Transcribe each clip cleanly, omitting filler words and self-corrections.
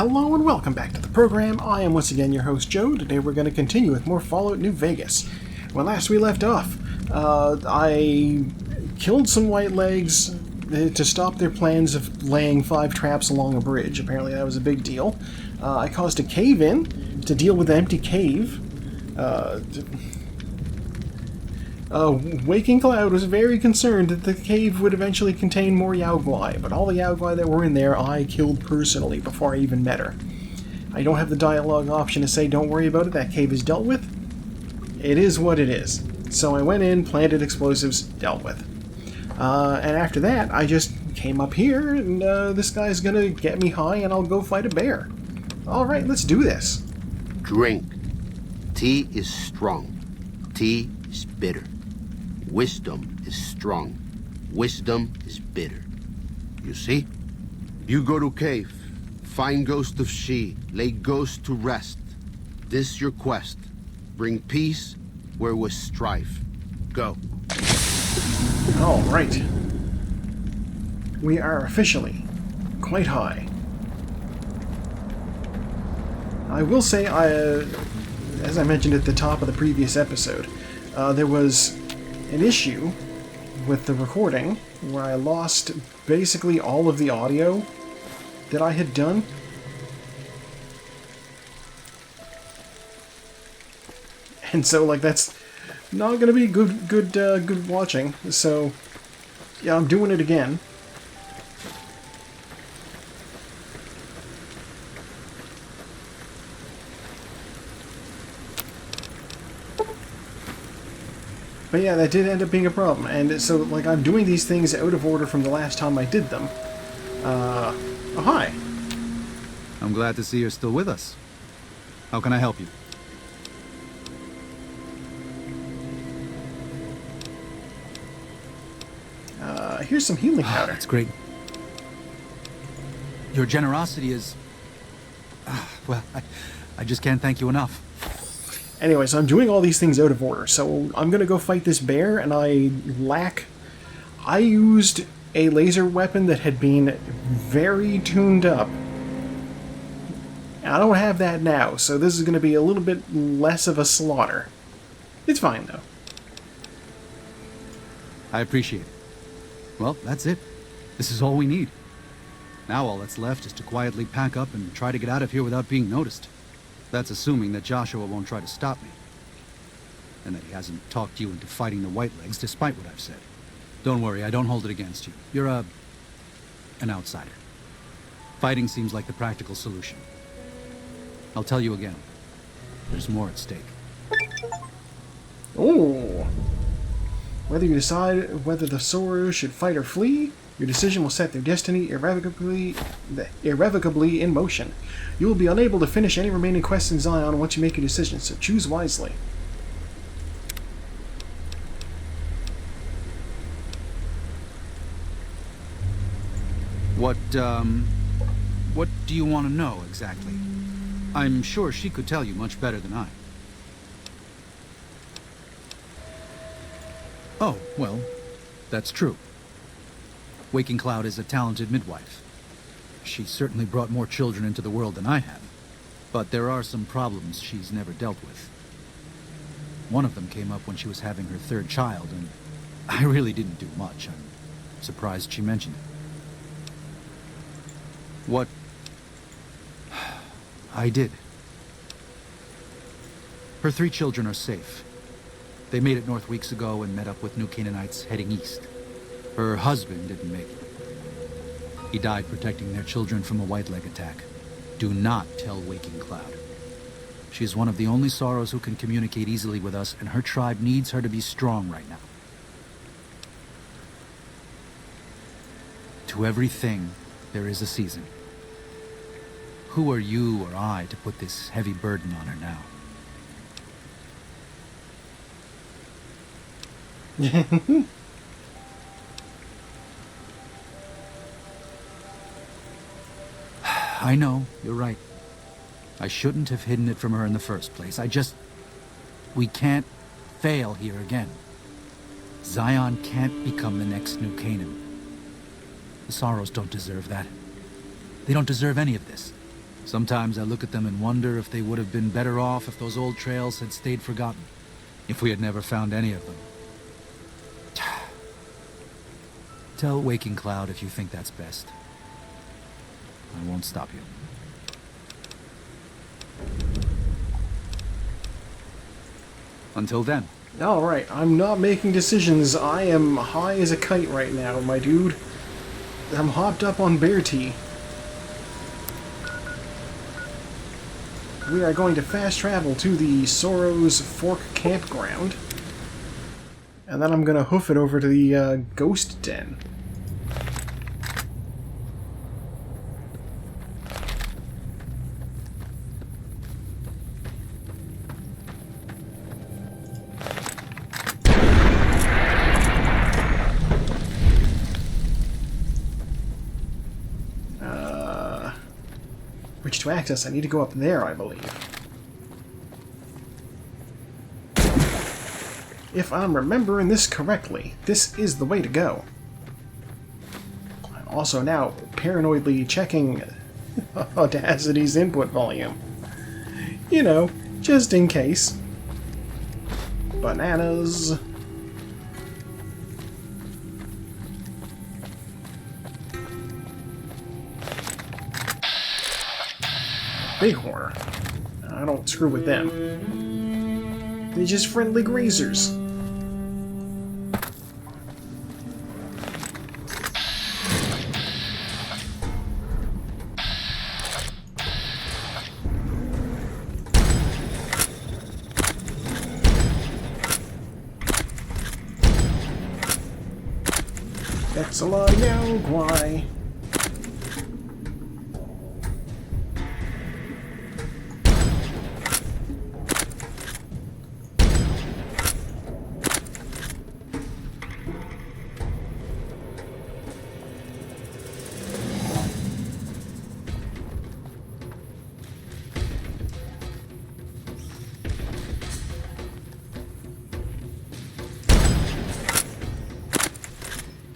Hello and welcome back to the program. I am once again your host Joe. Today we're going to continue with more Fallout New Vegas. When last we left off, I killed some white legs to stop their plans of laying 5 traps along a bridge. Apparently that was a big deal. I caused a cave-in to deal with an empty cave. Waking Cloud was very concerned that the cave would eventually contain more Yaoguai, but all the Yaoguai that were in there I killed personally before I even met her. I don't have the dialogue option to say don't worry about it, that cave is dealt with. It is what it is. So I went in, planted explosives, dealt with. And after that, I just came up here, and this guy's gonna get me high and I'll go fight a bear. Alright, let's do this. Drink. Tea is strong. Tea is bitter. Wisdom is strong. Wisdom is bitter. You see? You go to cave. Find ghost of she. Lay ghost to rest. This your quest. Bring peace where was strife. Go. Alright. We are officially quite high. I will say, as I mentioned at the top of the previous episode, there was an issue with the recording where I lost basically all of the audio that I had done. And so, like, that's not going to be good watching. So, yeah, I'm doing it again. But yeah, that did end up being a problem, and so, like, I'm doing these things out of order from the last time I did them. Oh, hi. I'm glad to see you're still with us. How can I help you? Here's some healing powder. That's great. Your generosity is... well, I just can't thank you enough. Anyway, so I'm doing all these things out of order, so I'm gonna go fight this bear, and I used a laser weapon that had been very tuned up. I don't have that now, so this is gonna be a little bit less of a slaughter. It's fine, though. I appreciate it. Well, that's it. This is all we need. Now all that's left is to quietly pack up and try to get out of here without being noticed. That's assuming that Joshua won't try to stop me. And that he hasn't talked you into fighting the Whitelegs, despite what I've said. Don't worry, I don't hold it against you. You're an outsider. Fighting seems like the practical solution. I'll tell you again. There's more at stake. Oh! Whether you decide whether the Soros should fight or flee, your decision will set their destiny irrevocably in motion. You will be unable to finish any remaining quests in Zion once you make your decision, so choose wisely. What do you want to know, exactly? I'm sure she could tell you much better than I. Oh, well, that's true. Waking Cloud is a talented midwife. She's certainly brought more children into the world than I have. But there are some problems she's never dealt with. One of them came up when she was having her 3rd child, and I really didn't do much. I'm surprised she mentioned it. What I did. Her 3 children are safe. They made it north weeks ago and met up with New Canaanites heading east. Her husband didn't make it. He died protecting their children from a Whiteleg attack. Do not tell Waking Cloud. She's one of the only Soros who can communicate easily with us, and her tribe needs her to be strong right now. To everything, there is a season. Who are you or I to put this heavy burden on her now? I know, you're right. I shouldn't have hidden it from her in the first place. We can't fail here again. Zion can't become the next New Canaan. The Soros don't deserve that. They don't deserve any of this. Sometimes I look at them and wonder if they would have been better off if those old trails had stayed forgotten. If we had never found any of them. Tell Waking Cloud if you think that's best. I won't stop you. Until then. Alright, I'm not making decisions. I am high as a kite right now, my dude. I'm hopped up on bear tea. We are going to fast travel to the Sorrow's Fork campground. And then I'm going to hoof it over to the Ghost Den. Which to access, I need to go up there, I believe. If I'm remembering this correctly, this is the way to go. I'm also now paranoidly checking Audacity's input volume. You know, just in case. Bananas. Bighorn. I don't screw with them. They're just friendly grazers. That's a lot of Yaogwai.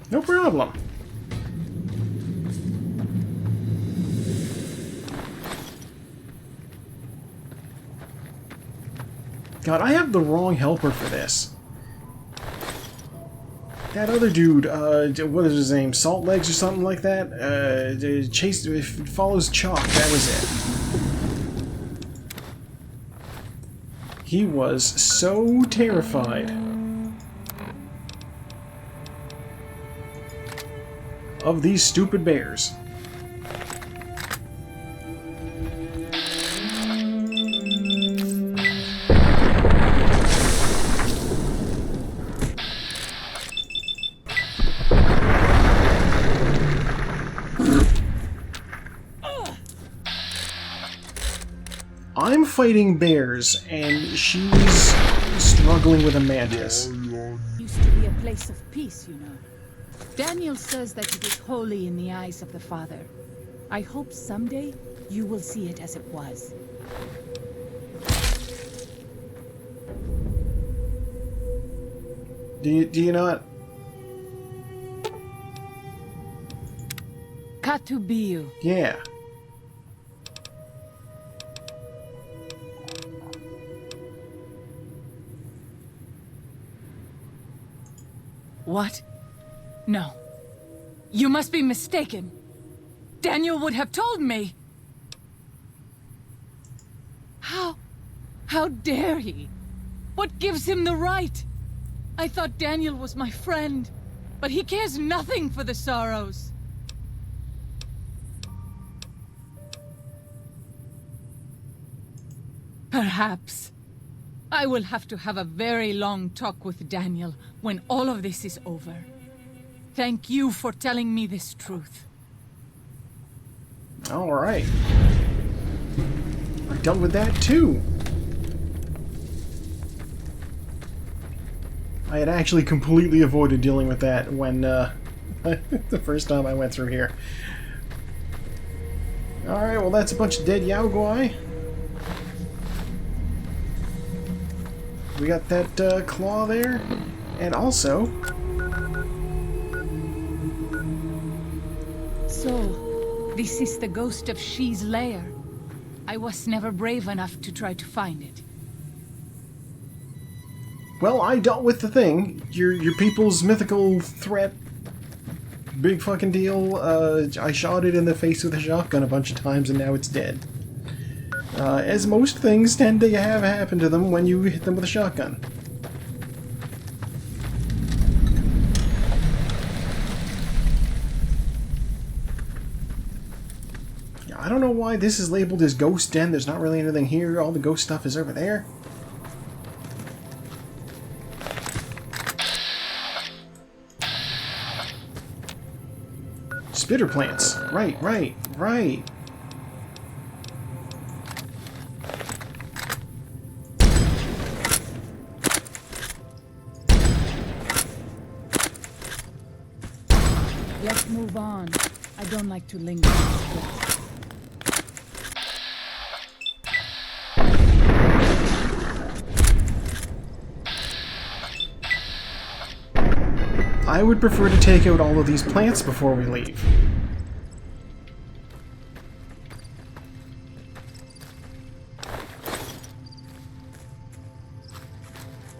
No problem. God, I have the wrong helper for this. That other dude, what is his name? Salt Legs or something like that? Follows Chalk, that was it. He was so terrified of these stupid bears. I'm fighting bears, and she's struggling with a mantis. Used to be a place of peace, you know. Daniel says that it is holy in the eyes of the Father. I hope someday you will see it as it was. Do you not? Katubiyu. Yeah. What? No. You must be mistaken. Daniel would have told me. How dare he? What gives him the right? I thought Daniel was my friend, but he cares nothing for the Sorrows. Perhaps. I will have to have a very long talk with Daniel when all of this is over. Thank you for telling me this truth. All right. We're done with that too. I had actually completely avoided dealing with that when the first time I went through here. All right, well that's a bunch of dead Yaogwai. We got that claw there, and also... So, this is the ghost of She's lair. I was never brave enough to try to find it. Well, I dealt with the thing. Your people's mythical threat. Big fucking deal. I shot it in the face with a shotgun a bunch of times and now it's dead. As most things tend to have happen to them when you hit them with a shotgun. I don't know why this is labeled as Ghost Den. There's not really anything here. All the ghost stuff is over there. Spitter plants. Right. Let's move on. I don't like to linger. I would prefer to take out all of these plants before we leave.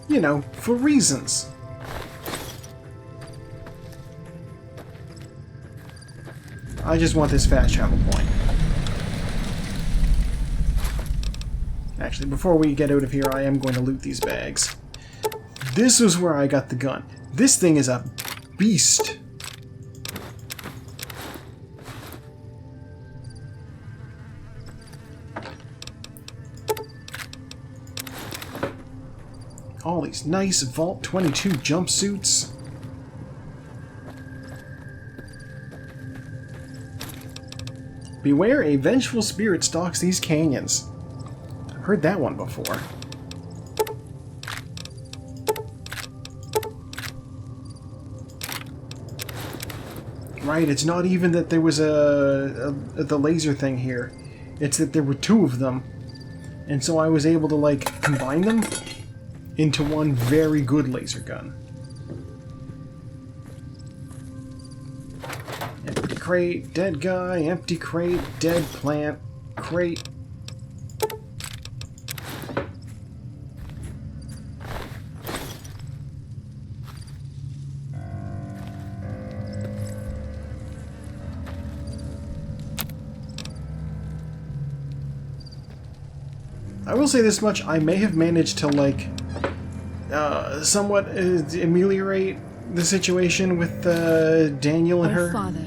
You know, for reasons. I just want this fast travel point. Actually, before we get out of here, I am going to loot these bags. This was where I got the gun. This thing is a beast. All these nice Vault 22 jumpsuits. Beware, a vengeful spirit stalks these canyons. I've heard that one before. Right, it's not even that there was the laser thing here. It's that there were two of them. And so I was able to, like, combine them into one very good laser gun. Empty crate, dead guy, empty crate, dead plant, crate. I will say this much, I may have managed to, like, somewhat ameliorate the situation with Daniel and her. Oh, Father,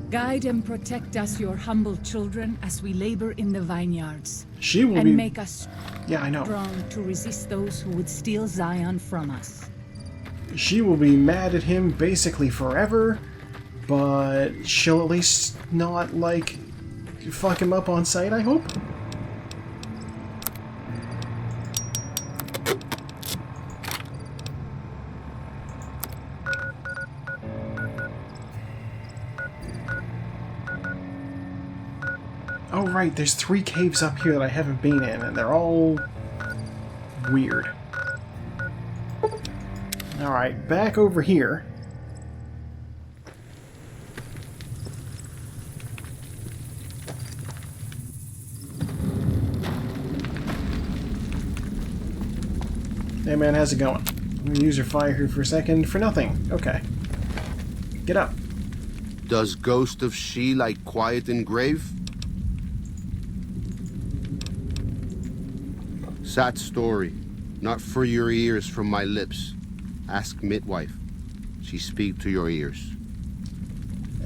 guide and protect us, your humble children, as we labor in the vineyards. She will and be... make us Yeah, I know. strong to resist those who would steal Zion from us. She will be mad at him basically forever, but she'll at least not, like, fuck him up on sight, I hope? Oh right, there's 3 caves up here that I haven't been in, and they're all weird. Alright, back over here. Hey man, how's it going? I'm gonna use your fire here for a second. For nothing. Okay. Get up. Does Ghost of She like quiet and grave? Sad story, not for your ears from my lips. Ask midwife. She speak to your ears.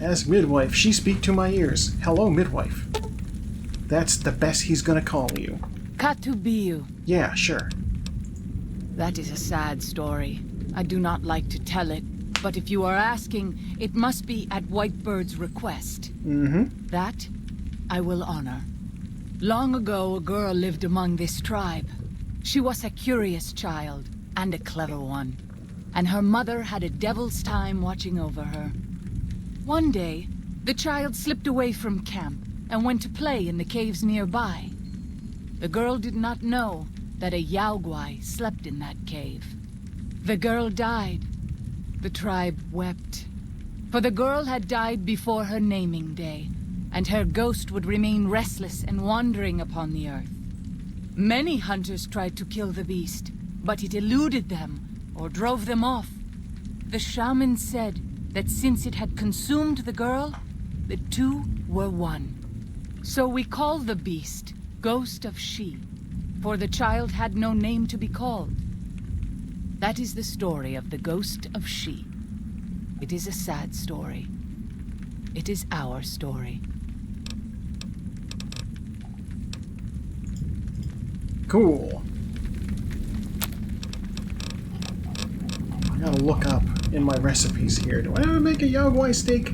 Ask midwife. She speak to my ears. Hello, midwife. That's the best he's gonna call you. Katubiu. Yeah, sure. That is a sad story. I do not like to tell it, but if you are asking, it must be at Whitebird's request. Mm-hmm. That I will honor. Long ago, a girl lived among this tribe. She was a curious child, and a clever one. And her mother had a devil's time watching over her. One day, the child slipped away from camp and went to play in the caves nearby. The girl did not know that a Yaogwai slept in that cave. The girl died. The tribe wept. For the girl had died before her naming day, and her ghost would remain restless and wandering upon the earth. Many hunters tried to kill the beast, but it eluded them or drove them off. The shaman said that since it had consumed the girl, the two were one. So we call the beast Ghost of She, for the child had no name to be called. That is the story of the Ghost of She. It is a sad story. It is our story. Cool. I gotta look up in my recipes here. Do I ever make a Yaogwai steak?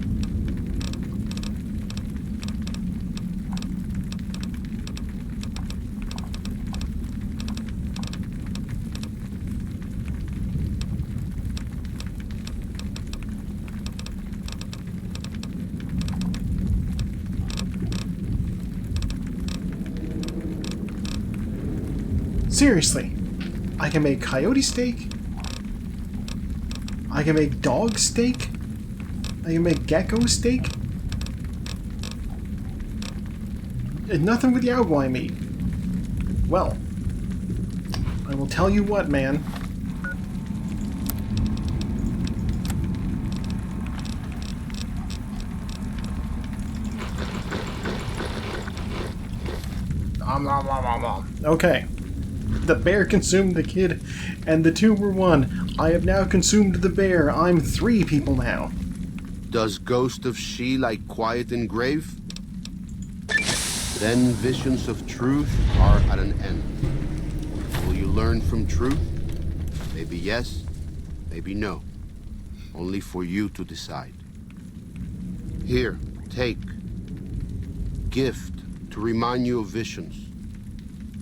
Seriously, I can make coyote steak, I can make dog steak, I can make gecko steak, and nothing with Yaogwai meat. Well, I will tell you what, man. Okay. The bear consumed the kid, and the two were one. I have now consumed the bear. I'm 3 people now. Does Ghost of She like quiet and grave? Then visions of truth are at an end. Will you learn from truth? Maybe yes, maybe no. Only for you to decide. Here, take. Gift to remind you of visions.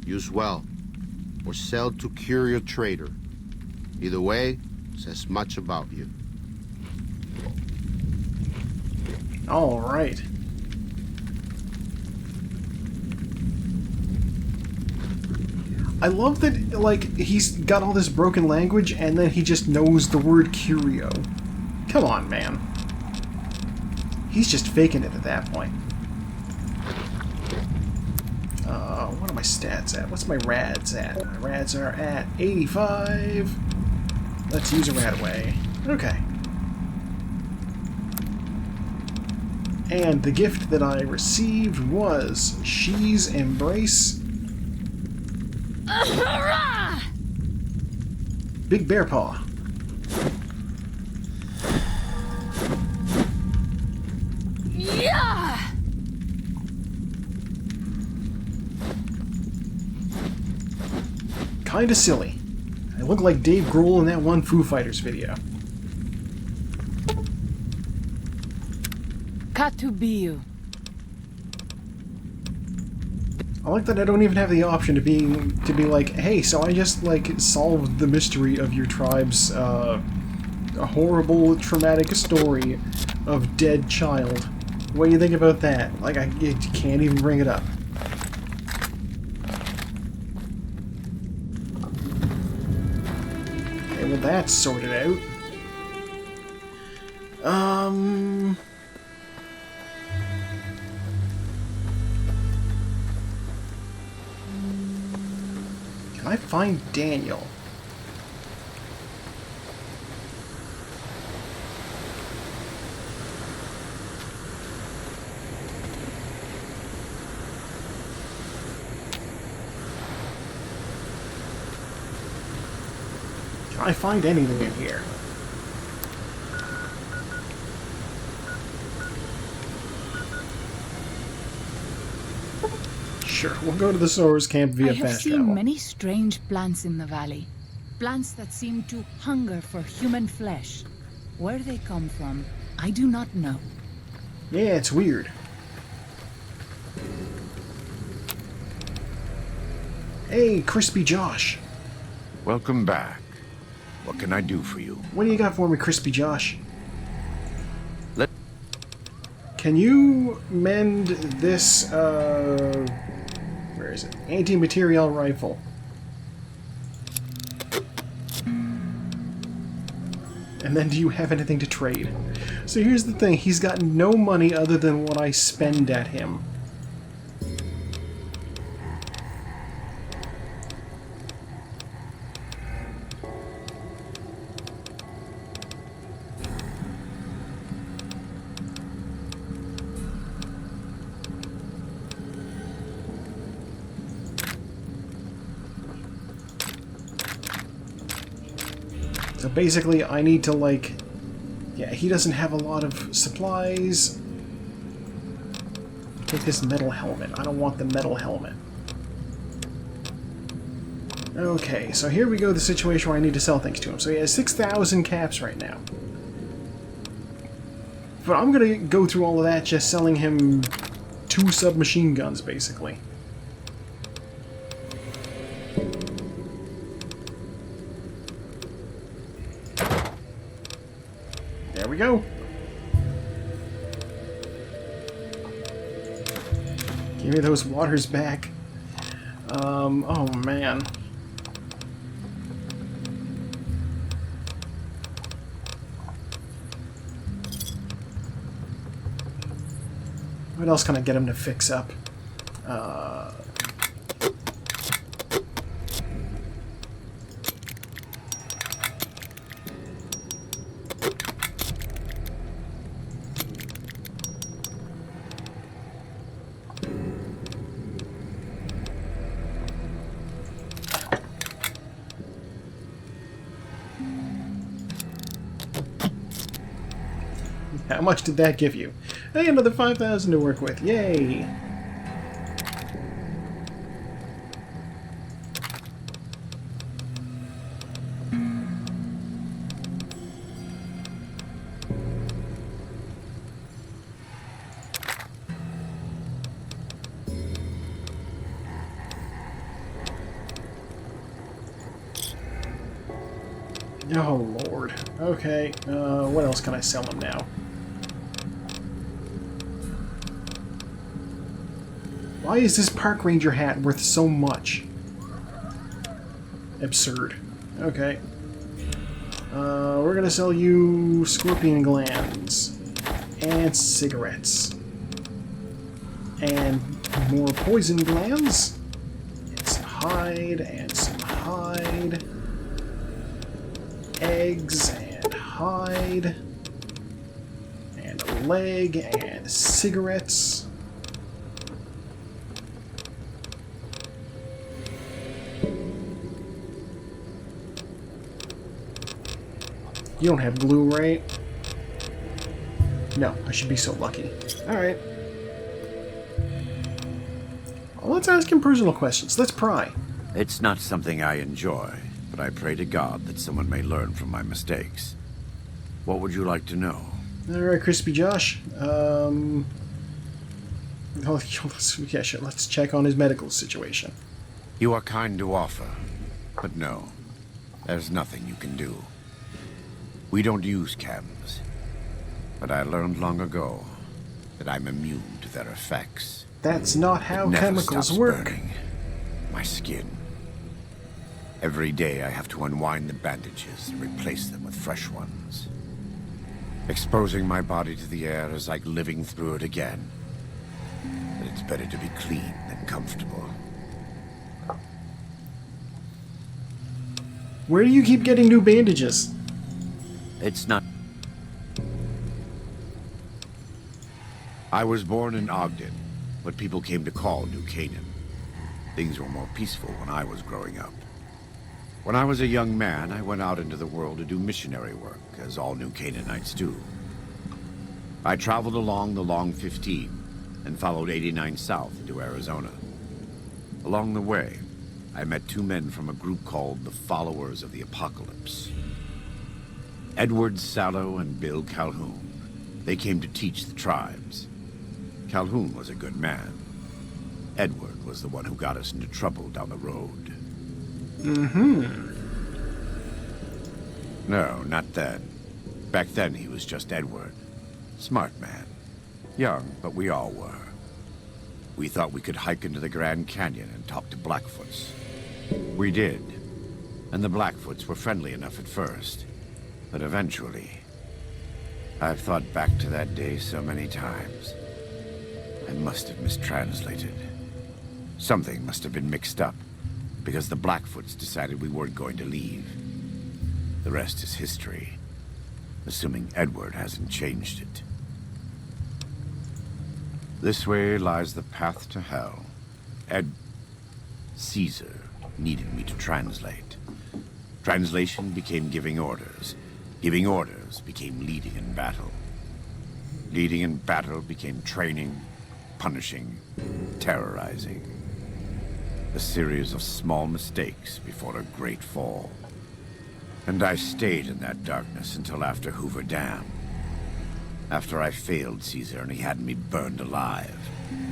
Use well, or sell to curious trader. Either way, says much about you. All right. I love that, like, he's got all this broken language and then he just knows the word curio. Come on, man. He's just faking it at that point. What are my stats at? What's my rads at? My rads are at 85. Let's use a Radaway. Okay. And the gift that I received was She's Embrace. Big Bear Paw. Yeah! Kinda silly. I look like Dave Grohl in that one Foo Fighters video. Katubiu. I like that I don't even have the option to be like, hey, so I just like solved the mystery of your tribe's a horrible, traumatic story of dead child. What do you think about that? Like, I can't even bring it up. Okay, well that's sorted out. Can I find Daniel? Can I find anything in here? Sure, we'll go to the Sora's camp via I have fast seen travel. many strange plants in the valley. Plants that seem to hunger for human flesh. Where they come from, I do not know. Yeah, it's weird. Hey, Crispy Josh. Welcome back. What can I do for you? What do you got for me, Crispy Josh? Let- Can you mend this, where is it? Anti-material rifle. And then do you have anything to trade? So here's the thing, he's got no money other than what I spend at him. So basically, I need to, like... Yeah, he doesn't have a lot of supplies. Take this metal helmet. I don't want the metal helmet. Okay, so here we go, the situation where I need to sell things to him. So he has 6,000 caps right now. But I'm gonna go through all of that just selling him 2 submachine guns, basically. There we go. Give me those waters back. Oh man. What else can I get him to fix up? How much did that give you? Hey, another 5,000 to work with. Yay! Oh, Lord. Okay, what else can I sell him now? Why is this park ranger hat worth so much? Absurd. Okay. We're gonna sell you scorpion glands. And cigarettes. And more poison glands. And some hide, and some hide. Eggs, and hide. And a leg, and cigarettes. You don't have glue, right? No, I should be so lucky. Alright. Well, let's ask him personal questions. Let's pry. It's not something I enjoy, but I pray to God that someone may learn from my mistakes. What would you like to know? Alright, Crispy Josh. Oh, yeah, sure. Let's check on his medical situation. You are kind to offer, but no, there's nothing you can do. We don't use chems, but I learned long ago that I'm immune to their effects. That's not how It never chemicals stops work. burning my skin. Every day I have to unwind the bandages and replace them with fresh ones. Exposing my body to the air is like living through it again. But it's better to be clean than comfortable. Where do you keep getting new bandages? It's not... I was born in Ogden, what people came to call New Canaan. Things were more peaceful when I was growing up. When I was a young man, I went out into the world to do missionary work, as all New Canaanites do. I traveled along the Long 15 and followed 89 south into Arizona. Along the way, I met 2 men from a group called the Followers of the Apocalypse. Edward Sallow and Bill Calhoun. They came to teach the tribes. Calhoun was a good man. Edward was the one who got us into trouble down the road. No, not then. Back then he was just Edward. Smart man. Young, but we all were. We thought we could hike into the Grand Canyon and talk to Blackfoots. We did. And the Blackfoots were friendly enough at first. But eventually, I've thought back to that day so many times. I must have mistranslated. Something must have been mixed up, because the Blackfoots decided we weren't going to leave. The rest is history, assuming Edward hasn't changed it. This way lies the path to hell. Caesar needed me to translate. Translation became giving orders. Giving orders became leading in battle. Leading in battle became training, punishing, terrorizing. A series of small mistakes before a great fall. And I stayed in that darkness until after Hoover Dam. After I failed Caesar and he had me burned alive,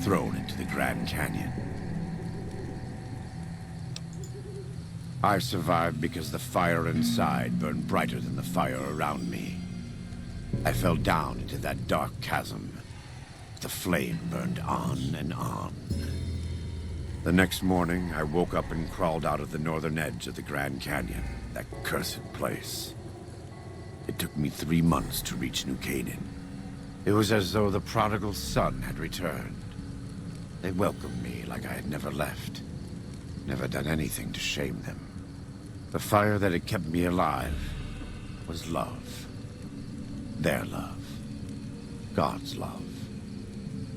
thrown into the Grand Canyon. I survived because the fire inside burned brighter than the fire around me. I fell down into that dark chasm. The flame burned on and on. The next morning, I woke up and crawled out of the northern edge of the Grand Canyon, that cursed place. It took me 3 months to reach New Canaan. It was as though the prodigal son had returned. They welcomed me like I had never left, never done anything to shame them. The fire that had kept me alive was love. Their love. God's love.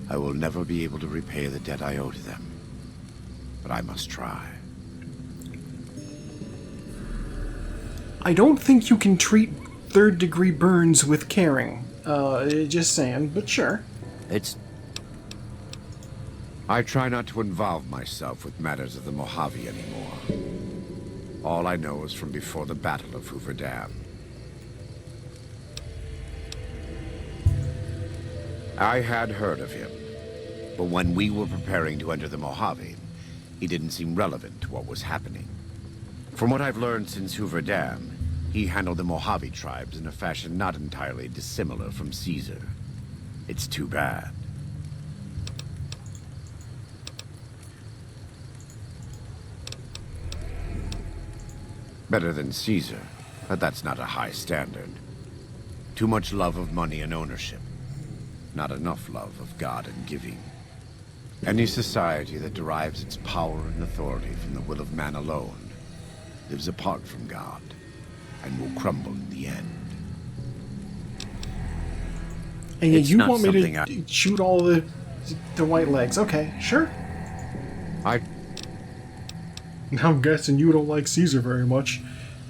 I will never be able to repay the debt I owe to them, but I must try. I don't think you can treat third-degree burns with caring. Just saying, but sure. I try not to involve myself with matters of the Mojave anymore. All I know is from before the Battle of Hoover Dam. I had heard of him, but when we were preparing to enter the Mojave, he didn't seem relevant to what was happening. From what I've learned since Hoover Dam, he handled the Mojave tribes in a fashion not entirely dissimilar from Caesar. It's too bad. Better than Caesar, but that's not a high standard. Too much love of money and ownership. Not enough love of God and giving. Any society that derives its power and authority from the will of man alone lives apart from God and will crumble in the end. And It's you not want me something to shoot all the white legs? Okay, sure. I'm guessing you don't like Caesar very much.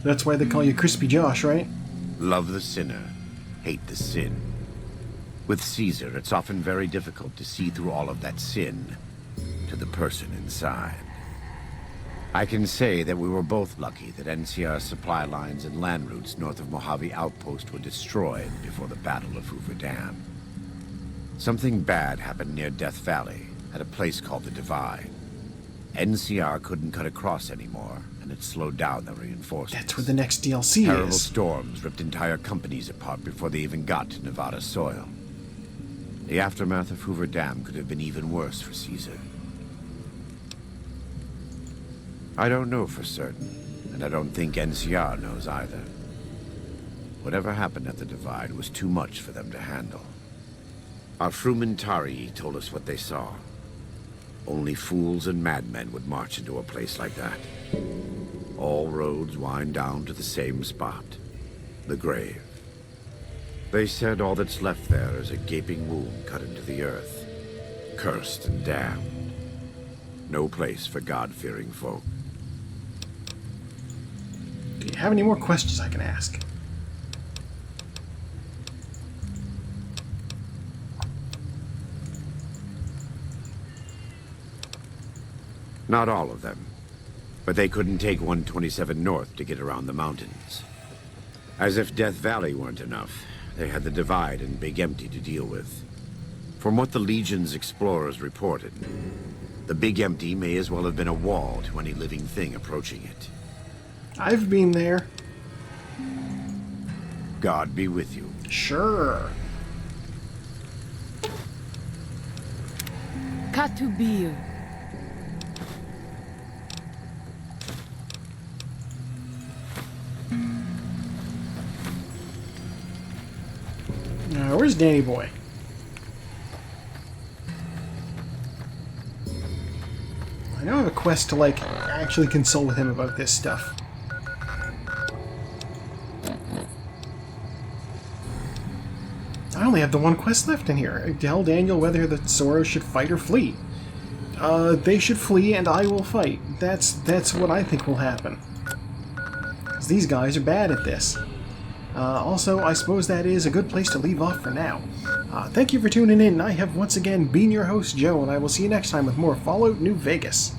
That's why they call you Crispy Josh, right? Love the sinner, hate the sin. With Caesar, it's often very difficult to see through all of that sin to the person inside. I can say that we were both lucky that NCR's supply lines and land routes north of Mojave Outpost were destroyed before the Battle of Hoover Dam. Something bad happened near Death Valley, at a place called the Divide. NCR couldn't cut across anymore, and it slowed down the reinforcements. That's where the next DLC Terrible is. storms ripped entire companies apart before they even got to Nevada soil. The aftermath of Hoover Dam could have been even worse for Caesar. I don't know for certain, and I don't think NCR knows either. Whatever happened at the Divide was too much for them to handle. Our Frumentari told us what they saw. Only fools and madmen would march into a place like that. All roads wind down to the same spot, the grave. They said all that's left there is a gaping wound cut into the earth, cursed and damned. No place for God-fearing folk. Do you have any more questions I can ask? Not all of them, but they couldn't take 127 North to get around the mountains. As if Death Valley weren't enough, they had the Divide and Big Empty to deal with. From what the Legion's explorers reported, the Big Empty may as well have been a wall to any living thing approaching it. I've been there. God be with you. Sure. Katubil. Where's Danny Boy? I know I have a quest to, like, actually consult with him about this stuff. I only have the one quest left in here. Tell Daniel whether the Soros should fight or flee. They should flee and I will fight. That's what I think will happen. 'Cause these guys are bad at this. Also, I suppose that is a good place to leave off for now. Thank you for tuning in. I have once again been your host, Joe, and I will see you next time with more Fallout New Vegas.